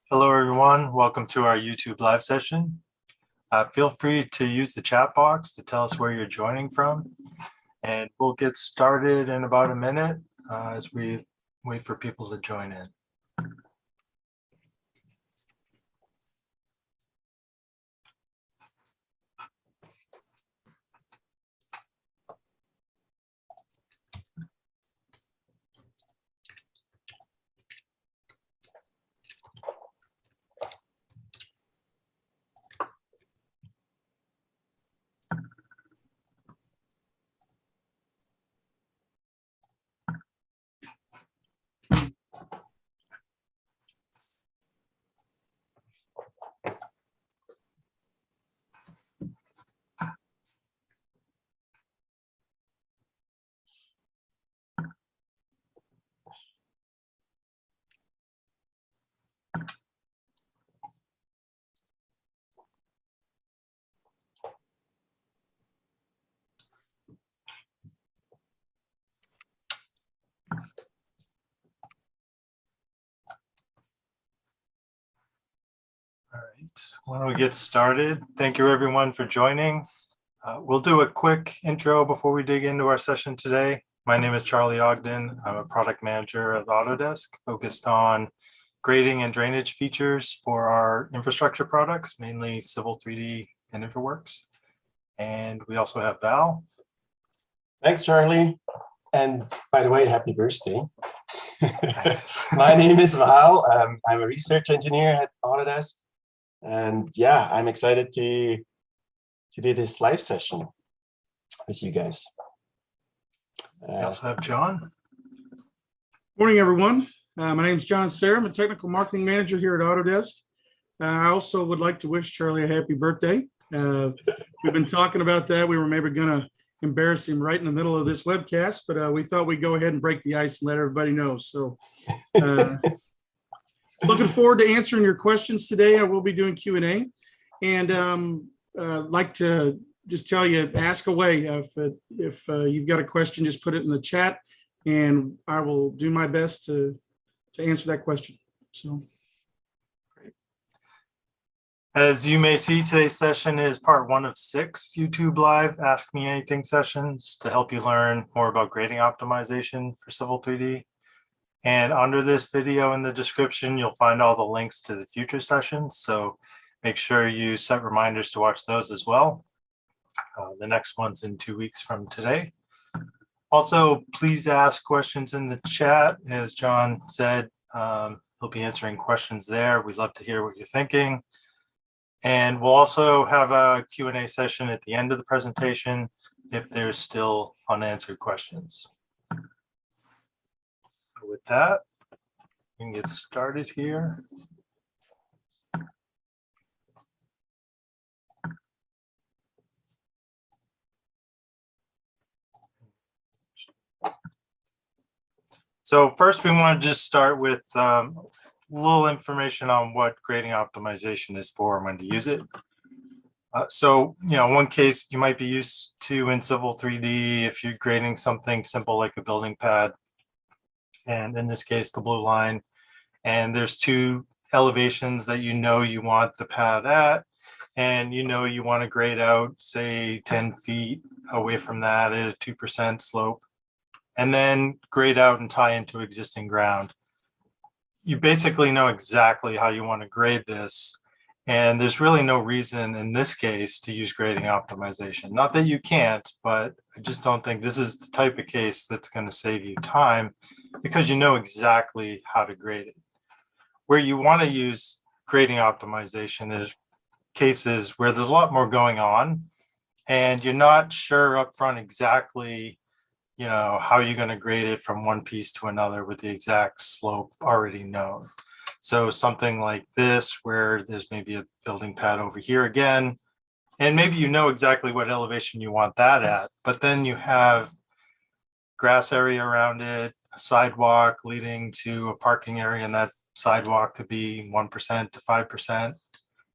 Hello, everyone. Welcome to our YouTube live session. Feel free to use the chat box to tell us where you're joining from. And we'll get started in about a minute as we wait for people to join in. All right, why don't we get started? Thank you, everyone, for joining. We'll do a quick intro before we dig into our session today. My name is Charlie Ogden. I'm a product manager at Autodesk, focused on grading and drainage features for our infrastructure products, mainly Civil 3D and InfraWorks. And we also have Val. Thanks, Charlie. And by the way, happy birthday. Nice. My name is Val. I'm a research engineer at Autodesk. And yeah, I'm excited to do this live session with you guys. We also have John. Morning, everyone. My name is John Sayre. I'm a technical marketing manager here at Autodesk. I also would like to wish Charlie a happy birthday. We've been talking about that. We were maybe going to embarrass him right in the middle of this webcast, but we thought we'd go ahead and break the ice and let everybody know. So looking forward to answering your questions today. I will be doing Q&A, and like to just tell you, ask away. If you've got a question, just put it in the chat, and I will do my best to answer that question. So, great. As you may see, today's session is part 1 of 6 YouTube Live Ask Me Anything sessions to help you learn more about grading optimization for Civil 3D. And under this video in the description, you'll find all the links to the future sessions. So make sure you set reminders to watch those as well. The next one's in 2 weeks from today. Also, please ask questions in the chat. As John said, he'll be answering questions there. We'd love to hear what you're thinking. And we'll also have a Q&A session at the end of the presentation if there's still unanswered questions. So with that, we can get started here. So first, we want to just start with a little information on what grading optimization is for and when to use it. So, one case you might be used to in Civil 3D if you're grading something simple like a building pad, and in this case, the blue line, and there's 2 elevations that you want the pad at, and you want to grade out, say, 10 feet away from that at a 2% slope, and then grade out and tie into existing ground. You basically know exactly how you want to grade this, and there's really no reason in this case to use grading optimization. Not that you can't, but I just don't think this is the type of case that's going to save you time because you know exactly how to grade it. Where you want to use grading optimization is cases where there's a lot more going on and you're not sure up front exactly how you're going to grade it from one piece to another with the exact slope already known. So something like this, where there's maybe a building pad over here again, and maybe you know exactly what elevation you want that at, but then you have grass area around it, a sidewalk leading to a parking area, and that sidewalk could be 1% to 5%.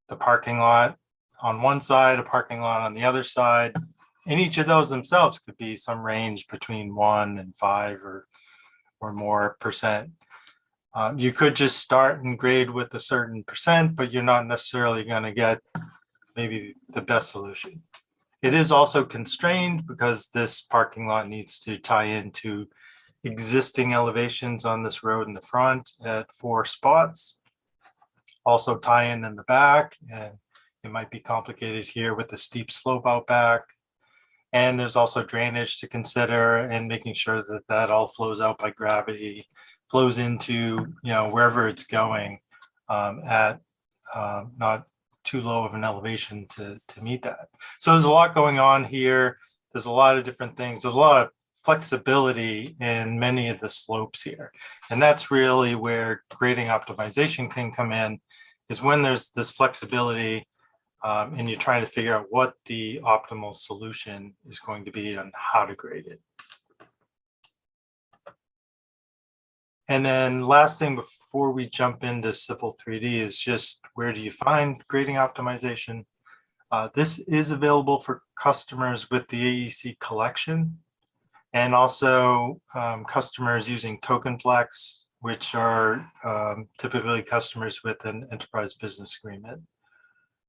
The parking lot on one side, a parking lot on the other side. And each of those themselves could be some range between 1 and 5 or more percent. You could just start and grade with a certain percent, but you're not necessarily going to get maybe the best solution. It is also constrained because this parking lot needs to tie into existing elevations on this road in the front at 4 spots. Also tie in the back, and it might be complicated here with the steep slope out back. And there's also drainage to consider and making sure that that all flows out by gravity, flows into, wherever it's going at not too low of an elevation to meet that. So there's a lot going on here. There's a lot of different things. There's a lot of flexibility in many of the slopes here. And that's really where grading optimization can come in, is when there's this flexibility and you're trying to figure out what the optimal solution is going to be and how to grade it. And then last thing before we jump into Civil 3D is just, where do you find grading optimization? This is available for customers with the AEC collection, and also customers using TokenFlex, which are typically customers with an enterprise business agreement.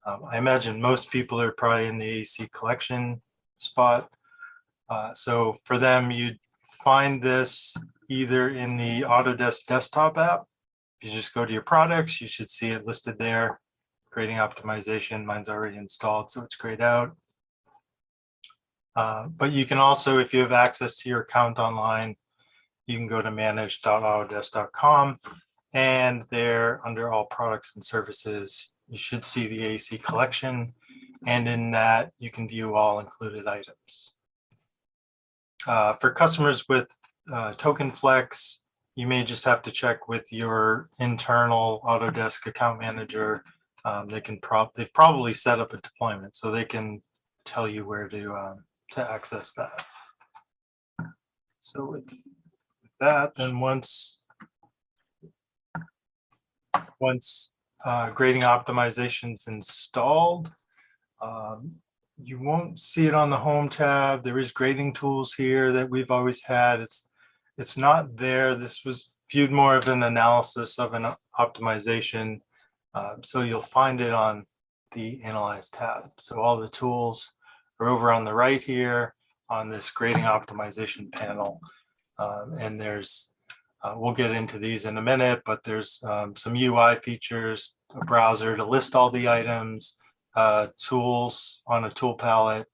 I imagine most people are probably in the AEC collection spot. So for them, you'd find this either in the Autodesk desktop app. If you just go to your products, you should see it listed there. Grading optimization, mine's already installed, so it's grayed out. But you can also, if you have access to your account online, you can go to manage.autodesk.com, and there under all products and services, you should see the AEC collection, and in that you can view all included items. For customers with TokenFlex, you may just have to check with your internal Autodesk account manager. They've probably set up a deployment, so they can tell you where to access that. So with that, then once grading optimization's installed, you won't see it on the home tab. There is grading tools here that we've always had. It's not there. This was viewed more of an analysis of an optimization. So you'll find it on the Analyze tab. So all the tools are over on the right here on this grading optimization panel. And there's, we'll get into these in a minute, but there's some UI features, a browser to list all the items, tools on a tool palette,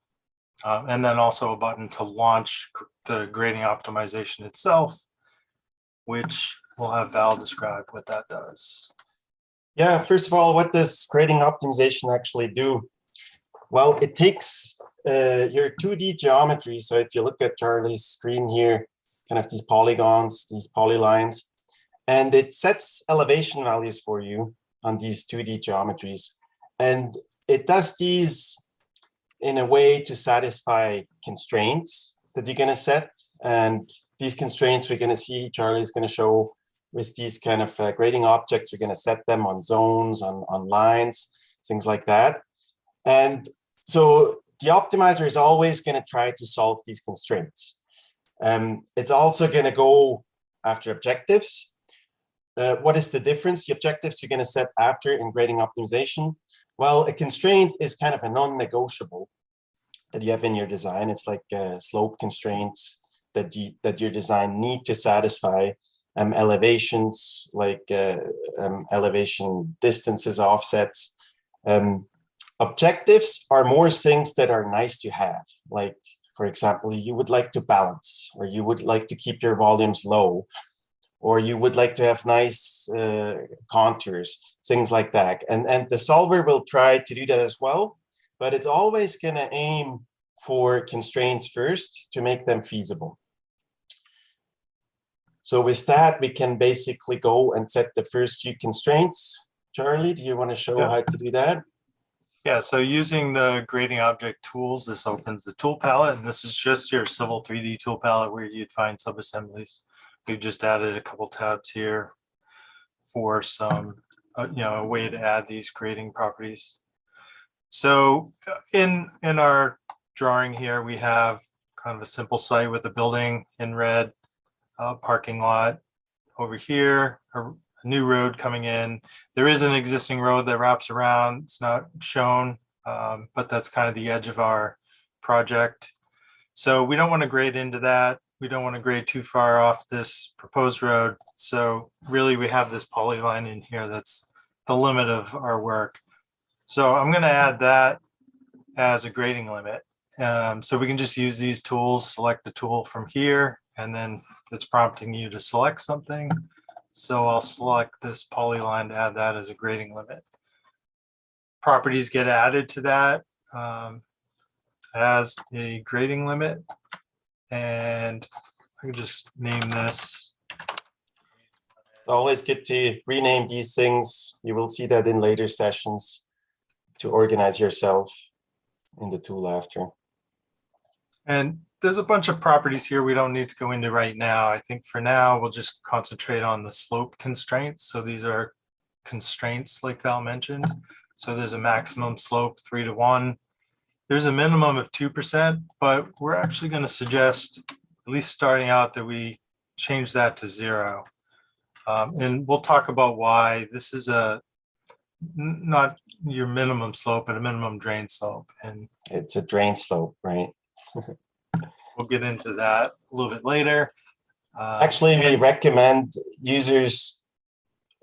and then also a button to launch the grading optimization itself, which we'll have Val describe what that does. Yeah, first of all, what does grading optimization actually do? Well, it takes your 2D geometry. So if you look at Charlie's screen here, kind of these polygons, these polylines, and it sets elevation values for you on these 2D geometries. And it does these in a way to satisfy constraints that you're going to set. And these constraints we're going to see, Charlie's going to show with these kind of grading objects. We're going to set them on zones, on lines, things like that. And so the optimizer is always going to try to solve these constraints. It's also going to go after objectives. What is the difference? The objectives you're going to set after in grading optimization. Well, a constraint is kind of a non-negotiable that you have in your design. It's like slope constraints that your design need to satisfy. Elevations like elevation distances, offsets. Objectives are more things that are nice to have. Like, for example, you would like to balance, or you would like to keep your volumes low, or you would like to have nice contours, things like that. And the solver will try to do that as well, but it's always going to aim for constraints first to make them feasible. So with that, we can basically go and set the first few constraints. Charlie, do you want to show how to do that? Yeah, so using the grading object tools, this opens the tool palette, and this is just your Civil 3D tool palette where you'd find subassemblies. We've just added a couple tabs here for some, a way to add these grading properties. So in our drawing here, we have kind of a simple site with a building in red, parking lot, over here, a new road coming in. There is an existing road that wraps around. It's not shown, but that's kind of the edge of our project. So we don't want to grade into that. We don't want to grade too far off this proposed road. So really we have this polyline in here that's the limit of our work. So I'm going to add that as a grading limit. So we can just use these tools, select the tool from here, and then it's prompting you to select something. So I'll select this polyline to add that as a grading limit. Properties get added to that as a grading limit. And I can just name this. Always good to rename these things. You will see that in later sessions to organize yourself in the tool after. And there's a bunch of properties here we don't need to go into right now. I think for now, we'll just concentrate on the slope constraints. So these are constraints like Val mentioned. So there's a maximum slope 3 to 1. There's a minimum of 2%, but we're actually going to suggest, at least starting out, that we change that to 0. And we'll talk about why. This is not your minimum slope, but a minimum drain slope. And it's a drain slope, right? We'll get into that a little bit later. Actually, we recommend users,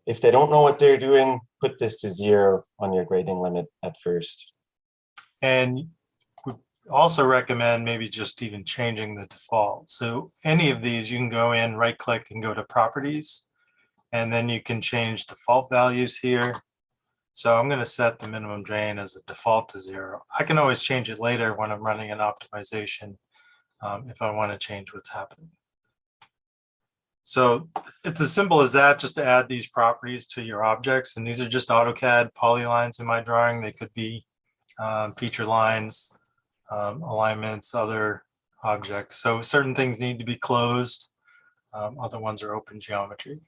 if they don't know what they're doing, put this to 0 on your grading limit at first. And we also recommend maybe just even changing the default. So any of these, you can go in, right click and go to properties, and then you can change default values here. So I'm going to set the minimum drain as a default to 0. I can always change it later when I'm running an optimization if I want to change what's happening. So it's as simple as that, just to add these properties to your objects. And these are just AutoCAD polylines in my drawing. They could be feature lines, alignments, other objects. So certain things need to be closed. Other ones are open geometry.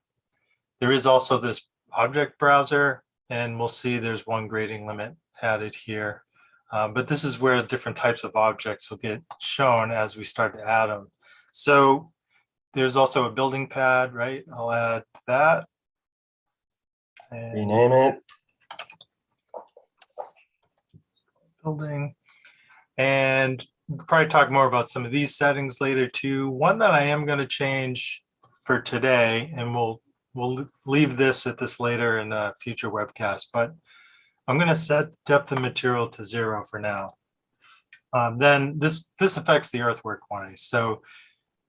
There is also this object browser, and we'll see there's one grading limit added here. But this is where different types of objects will get shown as we start to add them. So there's also a building pad, right? I'll add that. And Rename it. Building. And we'll probably talk more about some of these settings later too. One that I am going to change for today, and we'll leave this at this later in a future webcast, but I'm going to set depth of material to 0 for now. Then this affects the earthwork quantity. So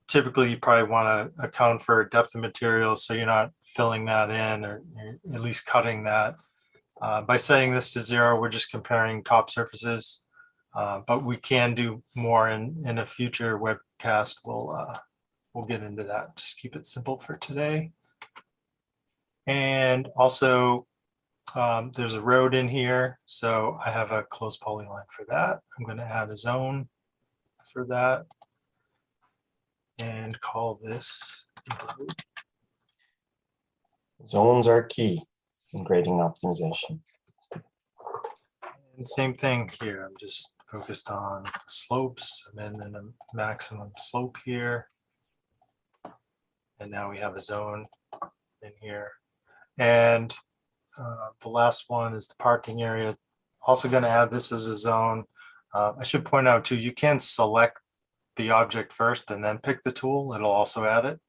typically you probably want to account for depth of material so you're not filling that in, or you're at least cutting that. By setting this to 0, we're just comparing top surfaces, but we can do more in a future webcast. We'll get into that. Just keep it simple for today. And also, there's a road in here, so I have a closed polyline for that. I'm going to add a zone for that and call this road. Zones are key in grading optimization. And same thing here. I'm just focused on the slopes and then a maximum slope here. And now we have a zone in here. And the last one is the parking area. Also going to add this as a zone. I should point out too, you can select the object first and then pick the tool. It'll also add it.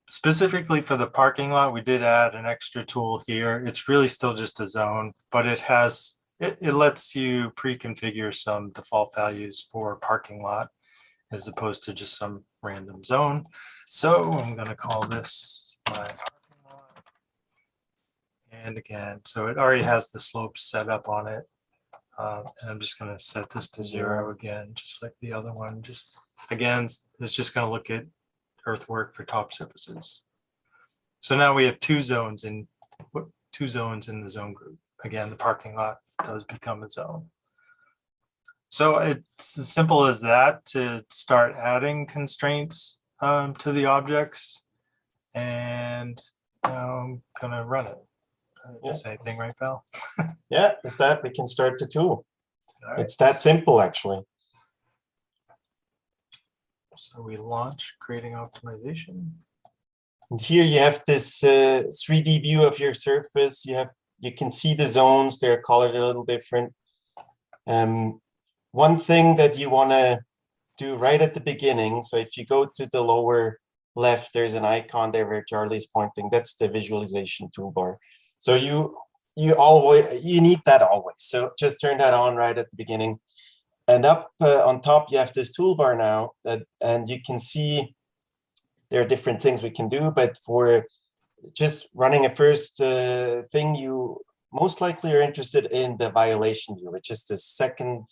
Specifically for the parking lot, we did add an extra tool here. It's really still just a zone, but it lets you pre-configure some default values for parking lot as opposed to just some random zone. So I'm going to call this my parking lot. And again, so it already has the slope set up on it. And I'm just going to set this to 0 again, just like the other one. Just again, it's just going to look at earthwork for top surfaces. So now we have two zones in the zone group. Again, the parking lot does become a zone. So it's as simple as that to start adding constraints to the objects. And now I'm gonna run it. Just anything, right, Val? Yeah, is that we can start the tool. All right. It's that simple, actually. So we launch grading optimization. And here you have this 3D view of your surface. You can see the zones, they're colored a little different. One thing that you want to do right at the beginning, so if you go to the lower left, there's an icon there where Charlie's pointing. That's the visualization toolbar. So you need that always. So just turn that on right at the beginning. And up on top, you have this toolbar now, and you can see there are different things we can do. But for just running a first thing, you most likely are interested in the violation view, which is the second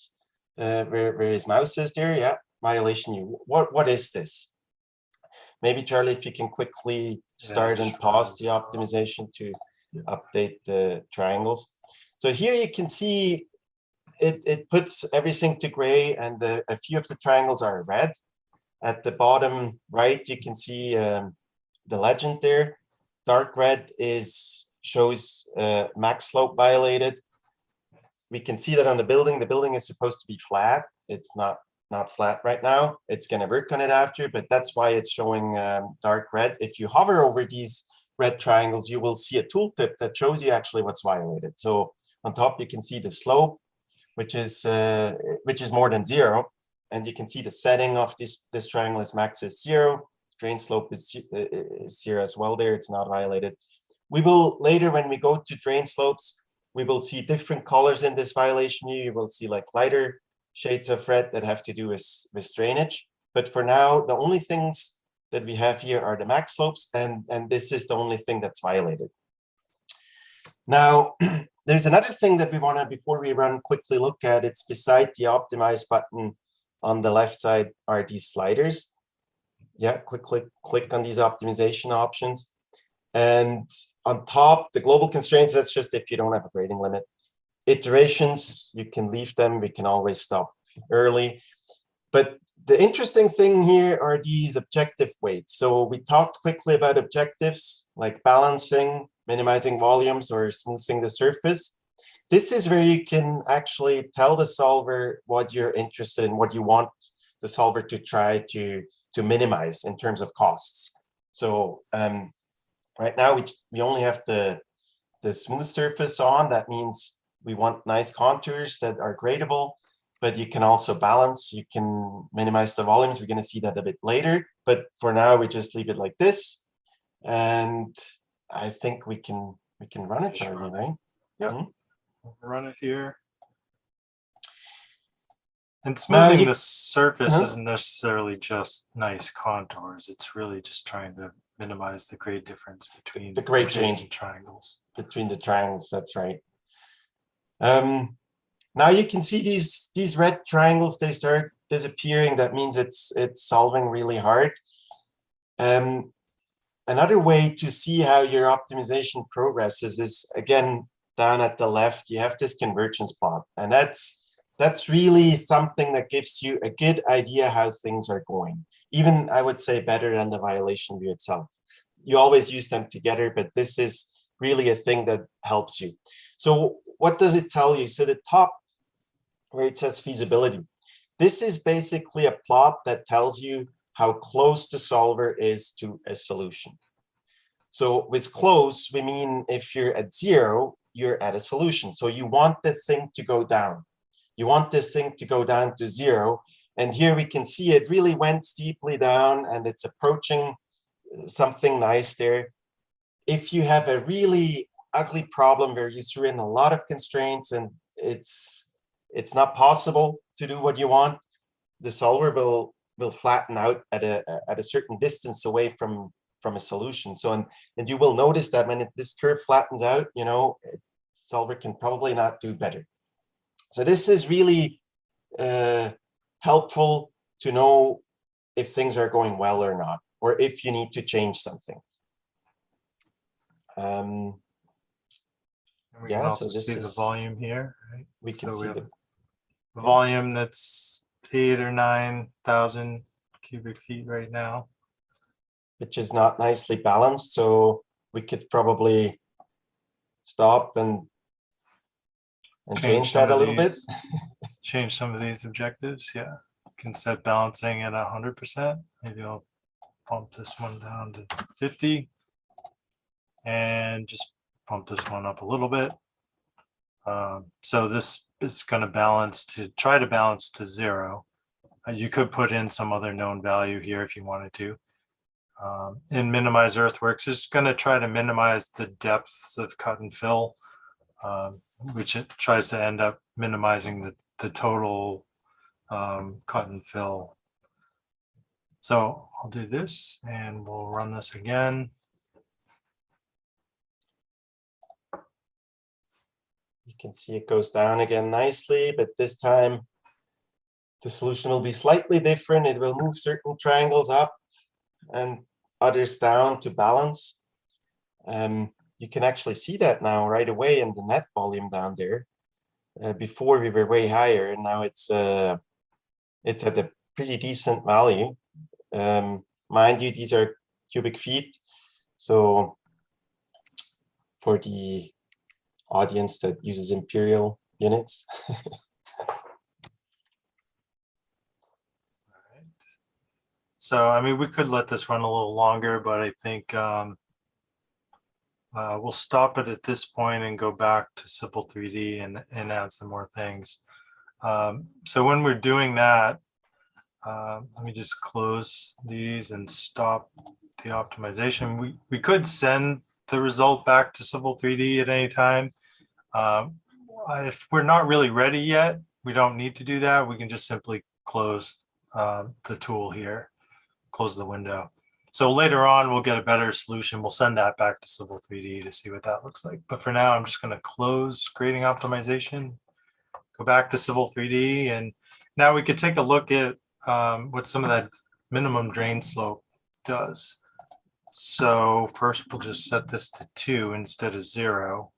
where his mouse is there. Yeah, violation view. What is this? Maybe Charlie, if you can quickly start and pause the optimization to update the triangles. So here you can see it puts everything to gray, and a few of the triangles are red. At the bottom right, you can see the legend there. Dark red shows max slope violated. We can see that on the building. The building is supposed to be flat. It's not flat right now. It's going to work on it after, but that's why it's showing dark red. If you hover over these red triangles, you will see a tooltip that shows you actually what's violated. So on top, you can see the slope, which is more than 0. And you can see the setting of this triangle is max is 0. Drain slope is 0 as well there. It's not violated. We will later, when we go to drain slopes, we will see different colors in this violation. You will see like lighter shades of red that have to do with drainage. But for now, the only things that we have here are the max slopes, and this is the only thing that's violated. Now, there's another thing that we want to, before we run, quickly look at. It's beside the optimize button on the left side are these sliders. Yeah, quickly click on these optimization options. And on top, the global constraints, that's just if you don't have a grading limit. Iterations, you can leave them. We can always stop early. But the interesting thing here are these objective weights. So we talked quickly about objectives like balancing, minimizing volumes, or smoothing the surface. This is where you can actually tell the solver what you're interested in, what you want the solver to try to minimize in terms of costs. So right now we only have the smooth surface on. That means we want nice contours that are gradable, but you can also balance. You can minimize the volumes. We're going to see that a bit later. But for now, we just leave it like this, and I think we can run it, Charlie, right? Yep. Mm-hmm. Run it here. And smoothing the surface isn't necessarily just nice contours. It's really just trying to minimize the grade difference between the grade change and triangles. Between the triangles, that's right. Now you can see these red triangles, they start disappearing. That means it's solving really hard. Another way to see how your optimization progresses is, again, down at the left, you have this convergence plot. And that's really something that gives you a good idea how things are going. Even, I would say, better than the violation view itself. You always use them together, but this is really a thing that helps you. So what does it tell you? So the top where it says feasibility, this is basically a plot that tells you how close the solver is to a solution. So with close, we mean if you're at 0, you're at a solution. So you want the thing to go down. You want this thing to go down to 0. And here we can see it really went steeply down, and it's approaching something nice there. If you have a really ugly problem where you threw in a lot of constraints and it's not possible to do what you want, the solver will flatten out at a certain distance away from a solution. So and you will notice that when this curve flattens out, solver can probably not do better. So this is really helpful to know if things are going well or not, or if you need to change something. We can also see the volume here, right? We can see the volume that's 8,000 or 9,000 cubic feet right now, which is not nicely balanced. So we could probably stop and change that a little bit. Change some of these objectives, yeah. can set balancing at 100%. Maybe I'll bump this one down to 50 and just bump this one up a little bit. So this is going to balance to try to balance to 0. You could put in some other known value here if you wanted to. In minimize earthworks, just going to try to minimize the depths of cut and fill, which it tries to end up minimizing the total cut and fill. So I'll do this and we'll run this again. You can see it goes down again nicely, but this time the solution will be slightly different. It will move certain triangles up and others down to balance. You can actually see that now right away in the net volume down there. Before we were way higher, and now it's at a pretty decent value. Mind you, these are cubic feet. So for the audience that uses imperial units. So, I mean, we could let this run a little longer, but I think we'll stop it at this point and go back to Simple 3D and add some more things. So when we're doing that, let me just close these and stop the optimization. We could send the result back to Simple 3D at any time. If we're not really ready yet, we don't need to do that. We can just simply close the tool here, close the window. So later on, we'll get a better solution. We'll send that back to Civil 3D to see what that looks like. But for now, I'm just going to close grading optimization, go back to Civil 3D, and now we could take a look at what some of that minimum drain slope does. So first, we'll just set this to 2 instead of 0.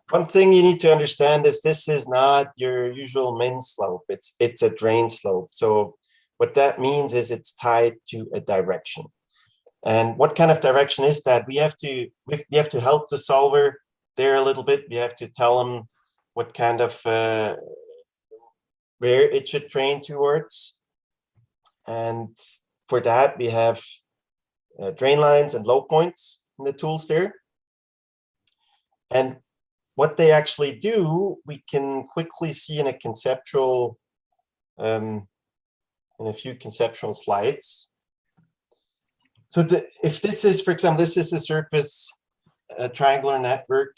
One thing you need to understand is this is not your usual min slope. It's a drain slope. So what that means is it's tied to a direction. And what kind of direction is that? We have to help the solver there a little bit. We have to tell them what kind of where it should drain towards. And for that, we have drain lines and low points in the tools there. And what they actually do, we can quickly see in a conceptual, in a few conceptual slides. So if this is, for example, this is a surface, a triangular network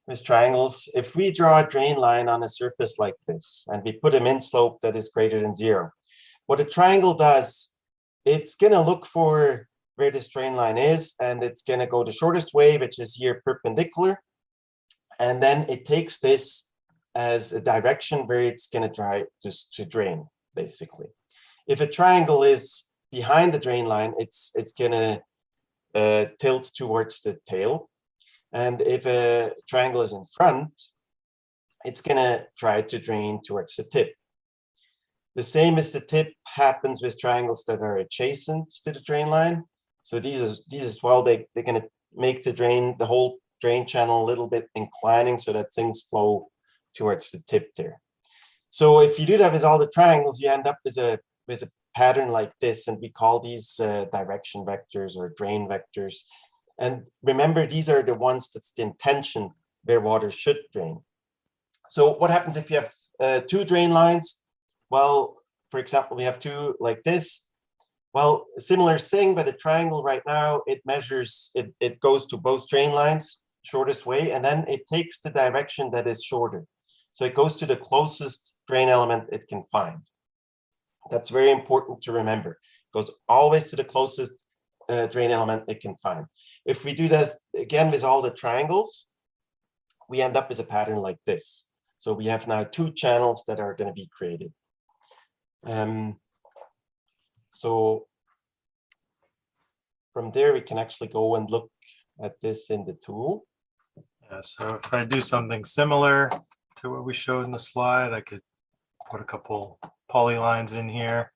with triangles. If we draw a drain line on a surface like this, and we put a min slope that is greater than 0, what a triangle does, it's gonna look for where this drain line is, and it's gonna go the shortest way, which is here perpendicular. And then it takes this as a direction where it's going to try just to drain, basically. If a triangle is behind the drain line, it's going to tilt towards the tail. And if a triangle is in front, it's going to try to drain towards the tip. The same as the tip happens with triangles that are adjacent to the drain line. So these as well, they're going to make the whole drain channel a little bit inclining so that things flow towards the tip there. So if you do that with all the triangles, you end up with a pattern like this, and we call these direction vectors or drain vectors. And remember, these are the ones that's the intention where water should drain. So what happens if you have 2 drain lines? Well, for example, we have 2 like this. Well, a similar thing, but a triangle right now, it measures, it goes to both drain lines, shortest way, and then it takes the direction that is shorter. So it goes to the closest drain element it can find. That's very important to remember. It goes always to the closest drain element it can find. If we do this again with all the triangles, we end up with a pattern like this. So we have now 2 channels that are going to be created. So from there, we can actually go and look at this in the tool. Yeah, so if I do something similar to what we showed in the slide, I could put a couple polylines in here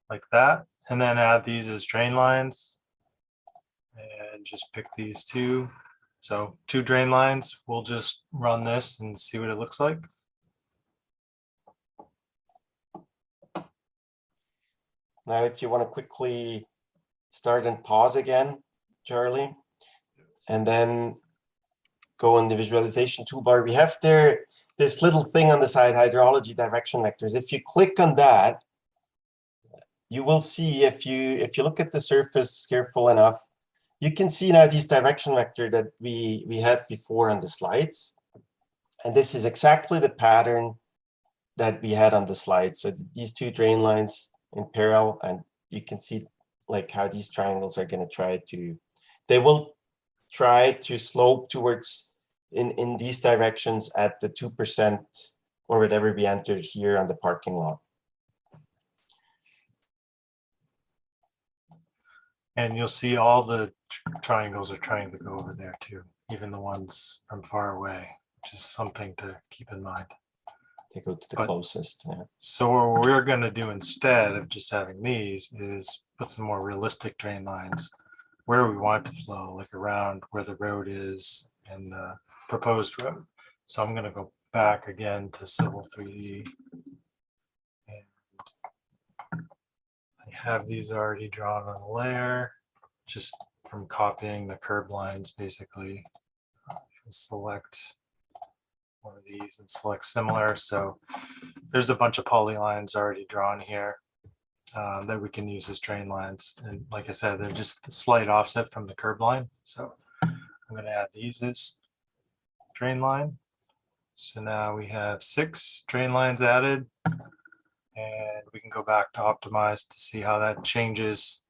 like that, and then add these as drain lines and just pick these 2. So 2 drain lines, we'll just run this and see what it looks like. Now, if you want to quickly start and pause again, Charlie, and then go in the visualization toolbar, we have there this little thing on the side, hydrology direction vectors. If you click on that, you will see, if you look at the surface careful enough, you can see now these direction vector that we had before on the slides. And this is exactly the pattern that we had on the slide. So these two drain lines in parallel, and you can see like how these triangles are going to try to, they will try to slope towards in these directions at the 2% or whatever we entered here on the parking lot. And you'll see all the triangles are trying to go over there too, even the ones from far away, which is something to keep in mind. They go to the But- closest. Yeah. So what we're going to do instead of just having these is put some more realistic drain lines where we want it to flow, like around where the road is and the proposed road. So I'm going to go back again to Civil 3D. And I have these already drawn on a layer, just from copying the curb lines, basically. Select one of these and select similar. So there's a bunch of polylines already drawn here that we can use as drain lines. And like I said, they're just a slight offset from the curb line. So I'm going to add these as drain line. So now we have 6 drain lines added, and we can go back to optimize to see how that changes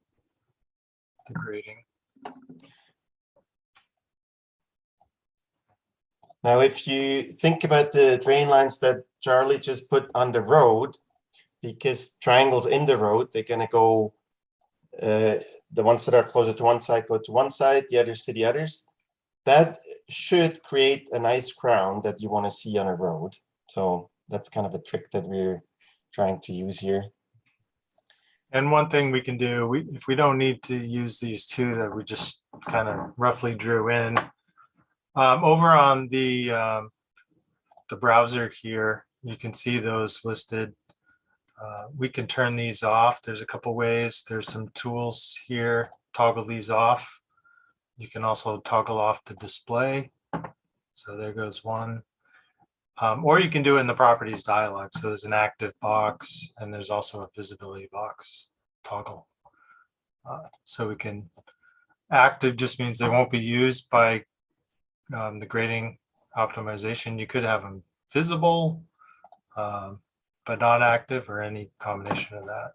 the grading. Now, if you think about the drain lines that Charlie just put on the road, because triangles in the road, they're going to go, the ones that are closer to one side go to one side, the others to the others. That should create a nice crown that you want to see on a road. So that's kind of a trick that we're trying to use here. And one thing we can do, if we don't need to use these two that we just kind of roughly drew in, over on the browser here, you can see those listed. We can turn these off. There's a couple ways. There's some tools here. Toggle these off. You can also toggle off the display. So there goes one. Or you can do it in the properties dialog. So there's an active box and there's also a visibility box toggle. So we can, active just means they won't be used by the grading optimization. You could have them visible, but not active, or any combination of that.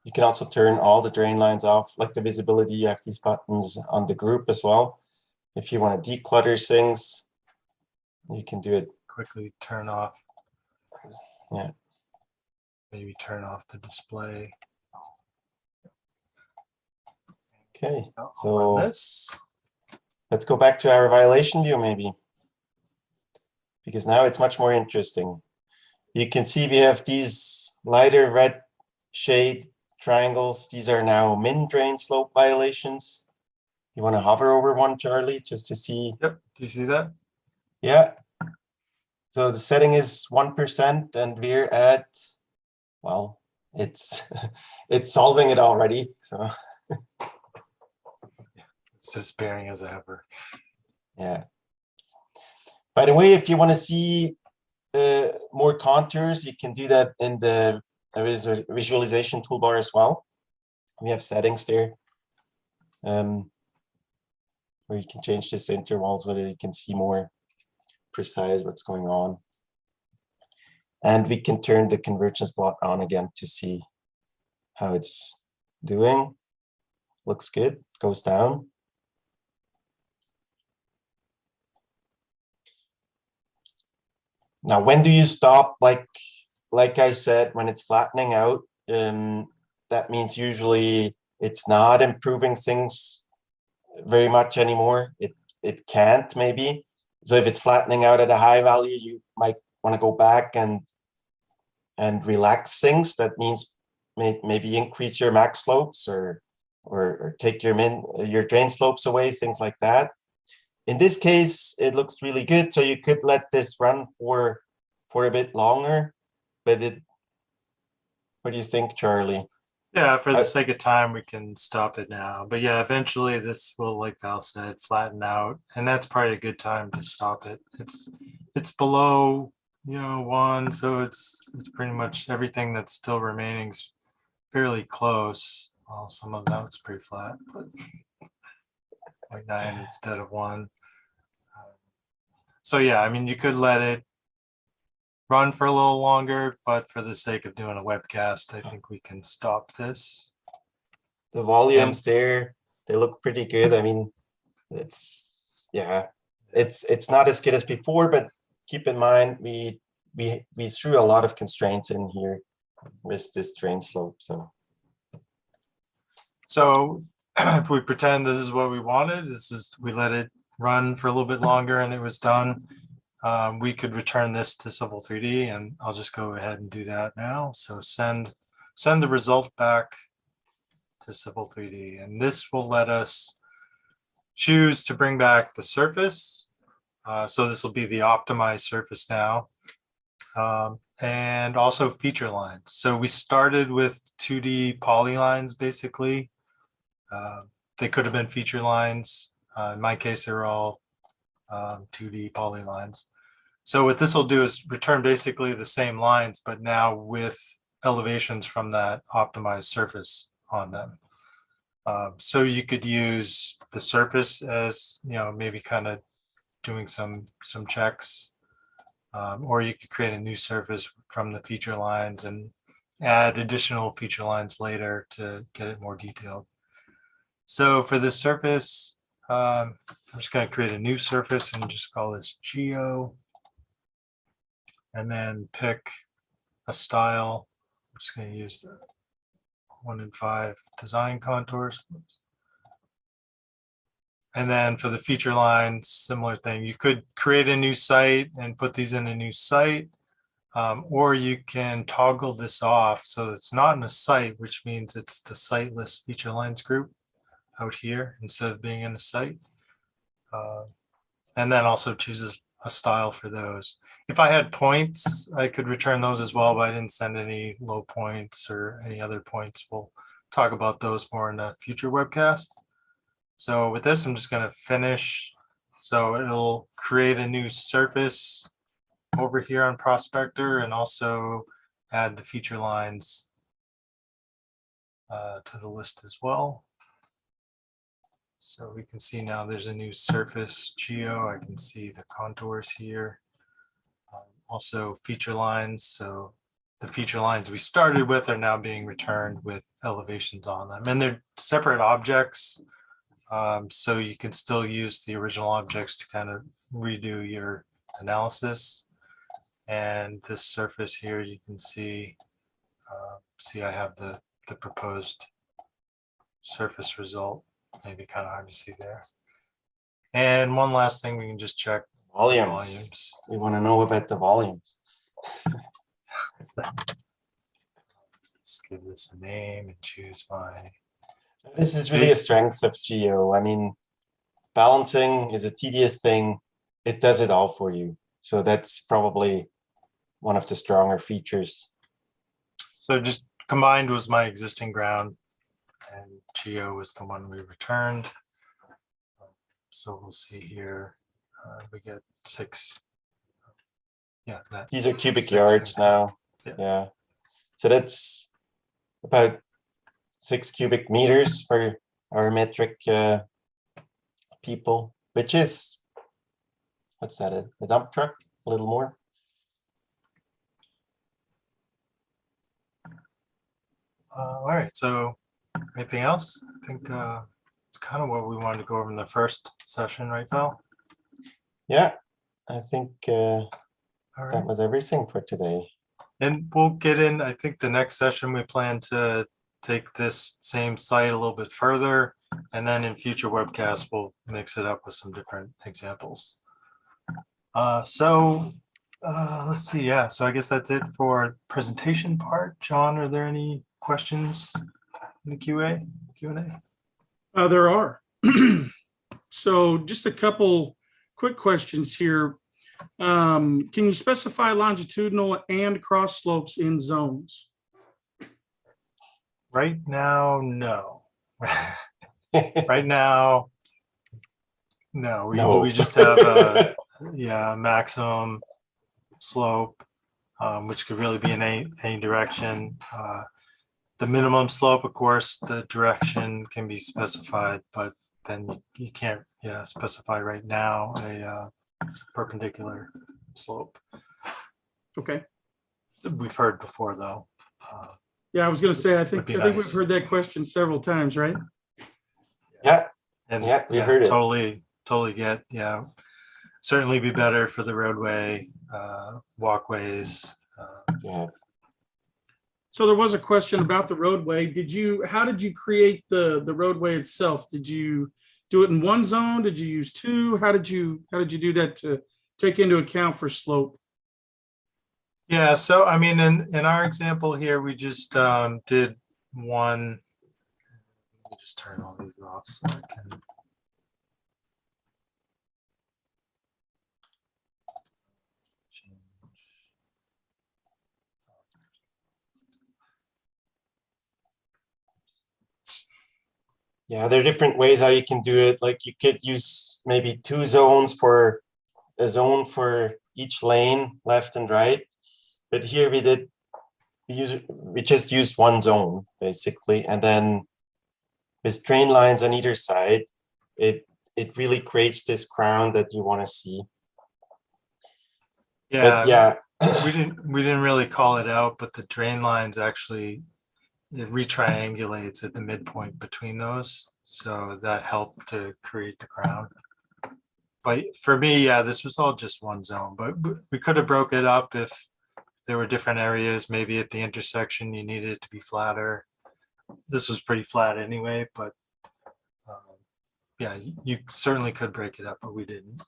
You can also turn all the drain lines off, like the visibility. You have these buttons on the group as well. If you want to declutter things, you can do it. Quickly turn off. Yeah. Maybe turn off the display. Okay, I'll so run this. let's go back to our violation view maybe, because now it's much more interesting. You can see we have these lighter red shade triangles. These are now min drain slope violations. You want to hover over one, Charlie, just to see. Yep. Do you see that? Yeah. So the setting is 1% and we're at, well, it's it's solving it already. So It's disappearing as a hover. yeah. By the way, if you want to see more contours, you can do that in the visualization toolbar as well. We have settings there where you can change this interval so that you can see more precise what's going on. And we can turn the convergence plot on again to see how it's doing. Looks good, goes down. Now, when do you stop? Like I said, when it's flattening out, that means usually it's not improving things very much anymore. It can't maybe. So if it's flattening out at a high value, you might want to go back and relax things. That means maybe increase your max slopes or take your drain slopes away, things like that. In this case, it looks really good. So you could let this run for a bit longer, but what do you think, Charlie? Yeah, for the I- sake of time, we can stop it now. But yeah, eventually this will, like Val said, flatten out, and that's probably a good time to stop it. It's below, 1, so it's pretty much everything that's still remaining is fairly close. Well, some of that it's pretty flat, but like 9 instead of 1. So yeah, I mean, you could let it run for a little longer, but for the sake of doing a webcast, I think we can stop this. The volumes there, they look pretty good. I mean, it's not as good as before, but keep in mind we threw a lot of constraints in here with this drain slope. So if we pretend this is what we wanted, we let it run for a little bit longer and it was done. We could return this to Civil 3D, and I'll just go ahead and do that now. So send the result back to Civil 3D, and this will let us choose to bring back the surface. So this will be the optimized surface now. And also feature lines. So we started with 2D polylines, basically. They could have been feature lines. In my case, they were all 2D polylines. So what this will do is return basically the same lines, but now with elevations from that optimized surface on them. So you could use the surface as, maybe kind of doing some checks, or you could create a new surface from the feature lines and add additional feature lines later to get it more detailed. So for this surface, I'm just going to create a new surface and just call this Geo, and then pick a style. I'm just going to use the 1 in 5 design contours. And then for the feature lines, similar thing. You could create a new site and put these in a new site, or you can toggle this off so it's not in a site, which means it's the site list feature lines group out here instead of being in a site. And then also chooses a style for those. If I had points, I could return those as well, but I didn't send any low points or any other points. We'll talk about those more in a future webcast. So with this, I'm just going to finish. So it'll create a new surface over here on Prospector and also add the feature lines to the list as well. So we can see now there's a new surface Geo. I can see the contours here. Also feature lines. So the feature lines we started with are now being returned with elevations on them, and they're separate objects. So you can still use the original objects to kind of redo your analysis. And this surface here, you can see, I have the proposed surface result. Maybe kind of hard to see there. And one last thing, we can just check Volumes. We want to know about the volumes. Let's give this a name and choose my. This is really a strength of Geo. I mean, balancing is a tedious thing. It does it all for you. So that's probably one of the stronger features. So just combined was my existing ground, and Geo was the one we returned. So we'll see here, we get 6. Yeah, these are cubic 6 yards now. Yeah. So that's about 6 cubic meters for our metric people, which is, what's that, a dump truck, a little more. All right, so anything else? I think it's kind of what we wanted to go over in the first session, right, Val? Yeah, I think All right. that was everything for today. And we'll get in, I think the next session, we plan to take this same site a little bit further, and then in future webcasts, we'll mix it up with some different examples. Let's see. Yeah, so I guess that's it for presentation part. John, are there any questions in the Q&A? There are. So just a couple quick questions here. Can you specify longitudinal and cross slopes in zones? Right now, no. Right now, no, No. we just have a, yeah, maximum slope, which could really be in any direction. The minimum slope, of course, the direction can be specified, but then you can't, yeah, specify right now a perpendicular slope. Okay. We've heard before, though. Yeah, I was gonna say, I Would think be we've nice. heard that question several times, right? Yeah, And Yeah, we heard it. totally get, yeah. Certainly be better for the roadway, walkways. yeah. So there was a question about the roadway. How did you create the roadway itself? Did you do it in one zone? Did you use two? How did you do that to take into account for slope? Yeah, so I mean, in our example here, we just did one. Let me just turn all these off so I can. Change. Yeah, there are different ways how you can do it. Like you could use maybe two zones for a zone for each lane, left and right. But here we just used one zone basically, and then with train lines on either side, it really creates this crown that you want to see. Yeah, But yeah, we didn't really call it out, but the drain lines actually, it retriangulates at the midpoint between those, so that helped to create the crown. But for me, yeah, this was all just one zone, but we could have broke it up if there were different areas, maybe at the intersection you needed it to be flatter. This was pretty flat anyway, but yeah, you certainly could break it up, but we didn't.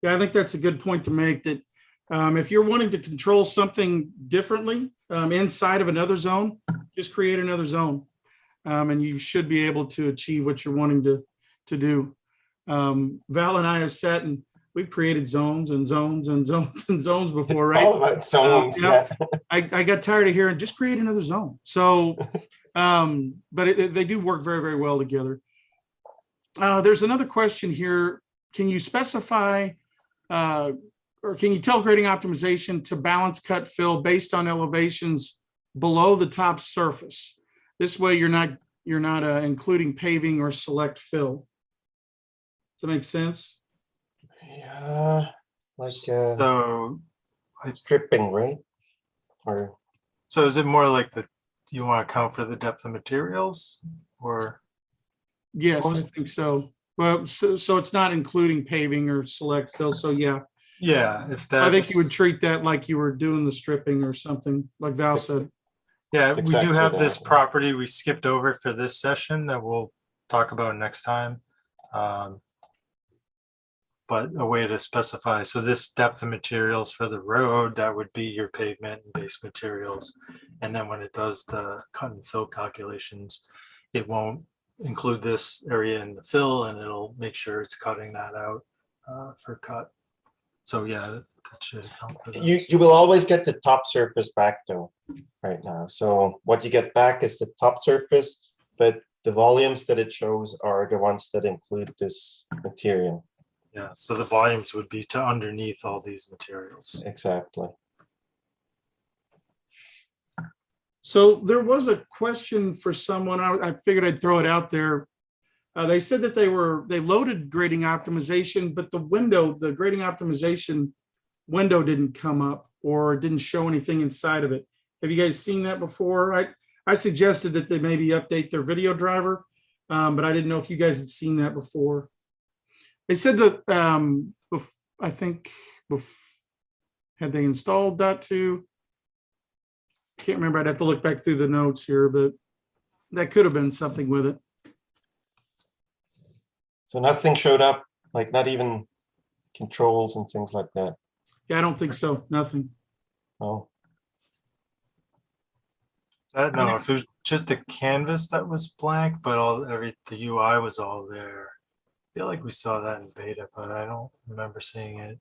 Yeah, I think that's a good point to make, that if you're wanting to control something differently inside of another zone, just create another zone. And you should be able to achieve what you're wanting to do. Val and I have sat and we've created zones and zones and zones and zones before, it's right? all about zones. Yeah. Yeah. I got tired of hearing just create another zone. So, but they do work very, very well together. There's another question here. Can you specify or can you tell grading optimization to balance cut fill based on elevations below the top surface? This way you're not including paving or select fill. Does that make sense? Yeah, like So stripping, right? Or so is it more like you want to count for the depth of materials, or? Yes, I think so. Well, so it's not including paving or select fill. So yeah, Yeah, if I think you would that's, treat that like you were doing the stripping or something, like Val said. yeah, It's we do exactly have this that. property we skipped over for this session that we'll talk about next time. But a way to specify, so this depth of materials for the road, that would be your pavement and base materials. And then when it does the cut and fill calculations, it won't include this area in the fill, and it'll make sure it's cutting that out for cut. So yeah, that should account for this. you will always get the top surface back though, right now. So what you get back is the top surface, but the volumes that it shows are the ones that include this material. Yeah, so the volumes would be to underneath all these materials. Exactly. So there was a question for someone, I figured I'd throw it out there. They said that they loaded grading optimization, but the grading optimization window didn't come up or didn't show anything inside of it. Have you guys seen that before? I suggested that they maybe update their video driver, but I didn't know if you guys had seen that before. They said that I think had they installed .2? Can't remember. I'd have to look back through the notes here, but that could have been something with it. So nothing showed up, like not even controls and things like that. Yeah, I don't think so. Nothing. Oh, I don't know if it was just the canvas that was blank, but the UI was all there. I feel like we saw that in beta, but I don't remember seeing it.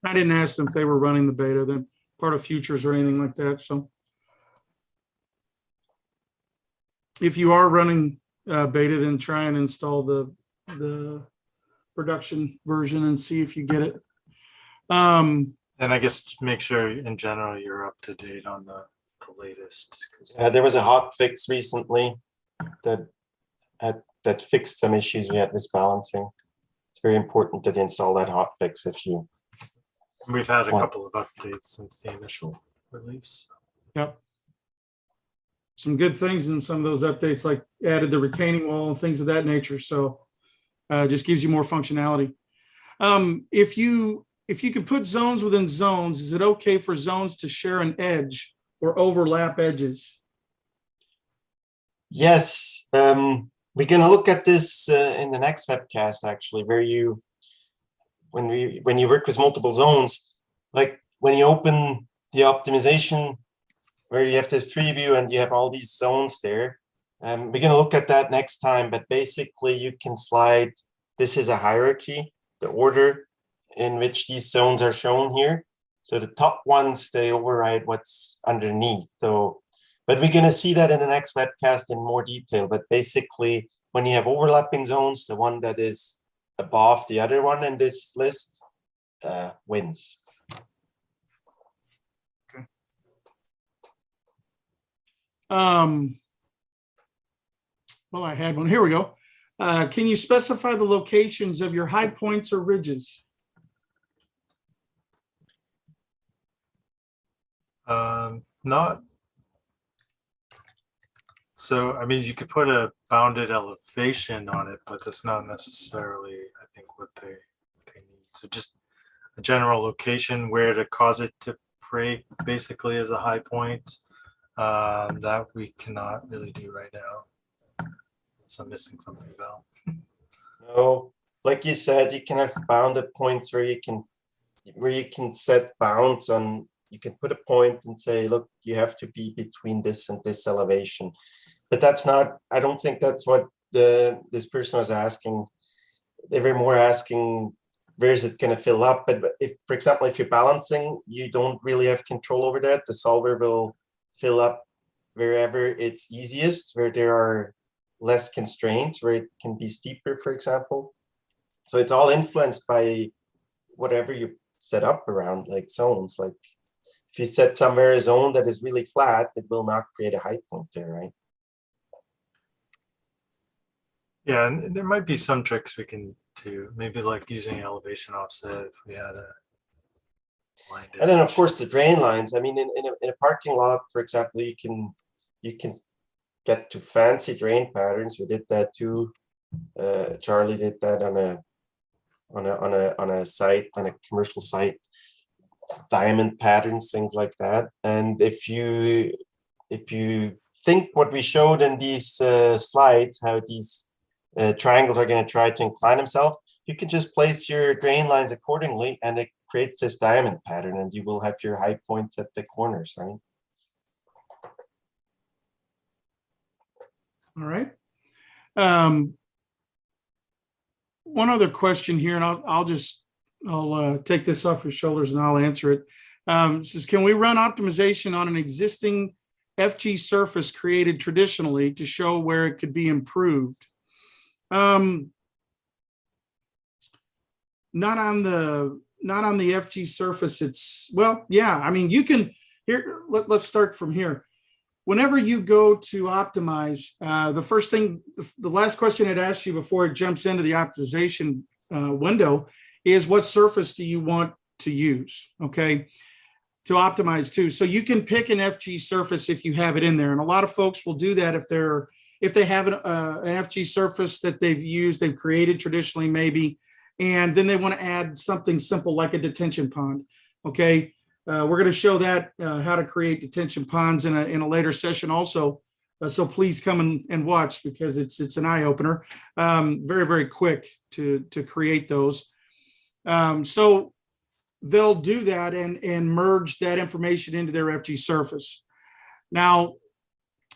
I didn't ask them if they were running the beta, then part of futures or anything like that. So if you are running beta, then try and install the production version and see if you get it. And I guess just make sure in general you're up to date on the latest. 'Cause There was a hot fix recently that fixed some issues we had with balancing. It's very important that you install that hot fix if you. we've had a Well- couple of updates since the initial release. Yep. Some good things in some of those updates, like added the retaining wall and things of that nature. So just gives you more functionality. If you could put zones within zones, is it okay for zones to share an edge or overlap edges? Yes, we're gonna look at this in the next webcast, actually, where when you work with multiple zones, like when you open the optimization, where you have this tree view and you have all these zones there. We're gonna look at that next time, but basically you can slide, this is a hierarchy, the order in which these zones are shown here. So the top ones, they override what's underneath. So, but we're gonna see that in the next webcast in more detail. But basically, when you have overlapping zones, the one that is above the other one in this list wins. Well, I had one. Here we go. Can you specify the locations of your high points or ridges? Not. So, I mean, you could put a bounded elevation on it, but that's not necessarily, I think, what they need. So just a general location where to cause it to break basically is a high point. That we cannot really do right now. So I'm missing something, Val. No, like you said, you can have bounded points where you can set bounds on. You can put a point and say, look, you have to be between this and this elevation. But that's not. I don't think that's what this person was asking. They were more asking, where is it going to fill up? But if, for example, if you're balancing, you don't really have control over that. The solver will fill up wherever it's easiest, where there are less constraints, where it can be steeper, for example. So it's all influenced by whatever you set up around, like zones. Like if you set somewhere a zone that is really flat, it will not create a high point there, right? Yeah, and there might be some tricks we can do, maybe like using elevation offset if we had a line. And then of course the drain lines. I mean, in a parking lot, for example, you can get to fancy drain patterns. We did that too. Charlie did that on a site, on a commercial site, diamond patterns, things like that. And if you think what we showed in these slides, how these triangles are going to try to incline themselves, you can just place your drain lines accordingly, and it creates this diamond pattern, and you will have your high points at the corners, right? All right. One other question here, and I'll take this off your shoulders and I'll answer it. It says, can we run optimization on an existing FG surface created traditionally to show where it could be improved? Not on the FG surface. It's, well, yeah, I mean, you can, here, let's start from here. Whenever you go to optimize, the first thing, the last question it asks you before it jumps into the optimization window is, what surface do you want to use, okay, to optimize to? So you can pick an FG surface if you have it in there. And a lot of folks will do that if they have an FG surface that they've created traditionally maybe, and then they want to add something simple like a detention pond, okay? We're going to show that how to create detention ponds in a later session also. So please come and watch, because it's an eye opener. Very, very quick to create those. So they'll do that and merge that information into their FG surface. Now,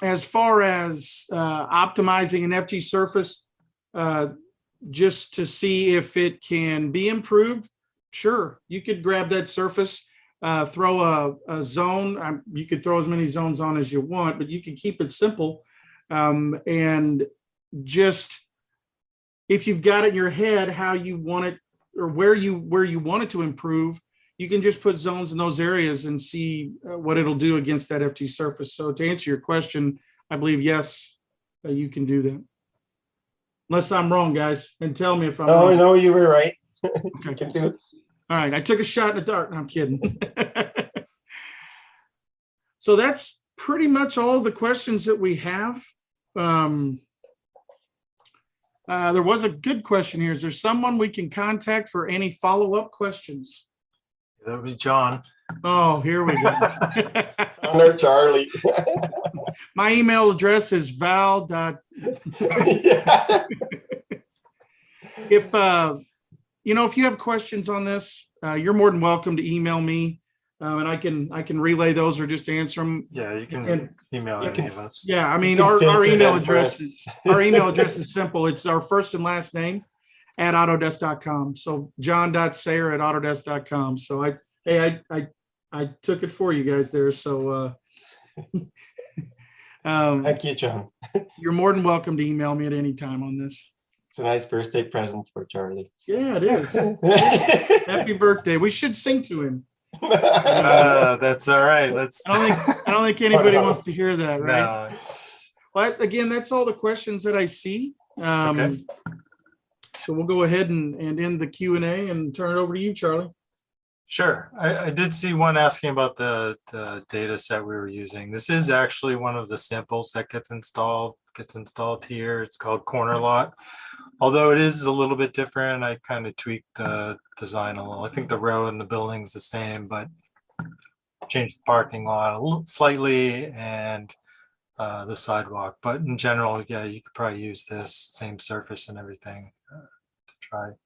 as far as optimizing an FG surface, just to see if it can be improved, sure, you could grab that surface, throw a zone. You could throw as many zones on as you want, but you can keep it simple. And just, if you've got it in your head how you want it, or where you want it to improve, you can just put zones in those areas and see what it'll do against that FT surface. So to answer your question, I believe, yes, you can do that. Unless I'm wrong, guys, and tell me if I'm Oh, wrong. no, you were right. You Okay. can do it. All right, I took a shot in the dark. No, I'm kidding. So that's pretty much all the questions that we have. There was a good question here. Is there someone we can contact for any follow-up questions? That would be John. Oh, here we go. Under Charlie. My email address is val. Yeah. If if you have questions on this, you're more than welcome to email me, and I can relay those or just answer them. Yeah, you can And email you any can- of us. yeah, I mean, can our filter email them for address us. is our email address is simple. It's our first and last name at autodesk.com. So john.sayer@autodesk.com. So I took it for you guys there. So Thank you, John. you're more than welcome to email me at any time on this. It's a nice birthday present for Charlie. Yeah, it is. Happy birthday. We should sing to him. That's all right. Let's. I don't think anybody wants to hear that, right? No. But again, that's all the questions that I see. Okay. So we'll go ahead and end the Q&A and turn it over to you, Charlie. Sure. I did see one asking about the data set we were using. This is actually one of the samples that gets installed here. It's called Corner Lot. Although it is a little bit different, I kind of tweaked the design a little. I think the road and the building's the same, but changed the parking lot a little slightly and the sidewalk. But in general, yeah, you could probably use this same surface and everything to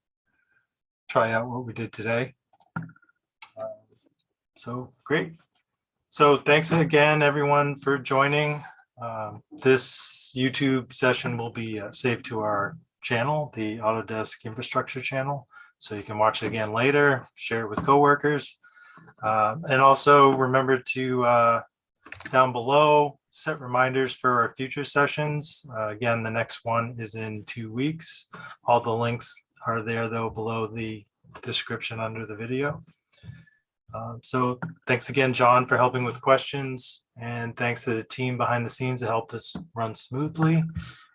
try out what we did today. So great. So thanks again, everyone, for joining. This YouTube session will be saved to our channel, the Autodesk Infrastructure channel. So you can watch it again later, share it with coworkers. And also remember to, down below, set reminders for our future sessions. Again, the next one is in 2 weeks. All the links are there, though, below the description under the video. So thanks again, John, for helping with questions, and thanks to the team behind the scenes that helped us run smoothly.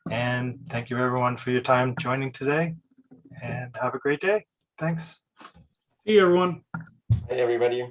And thank you, everyone, for your time joining today, and have a great day. Thanks. See you, everyone. Hey, everybody.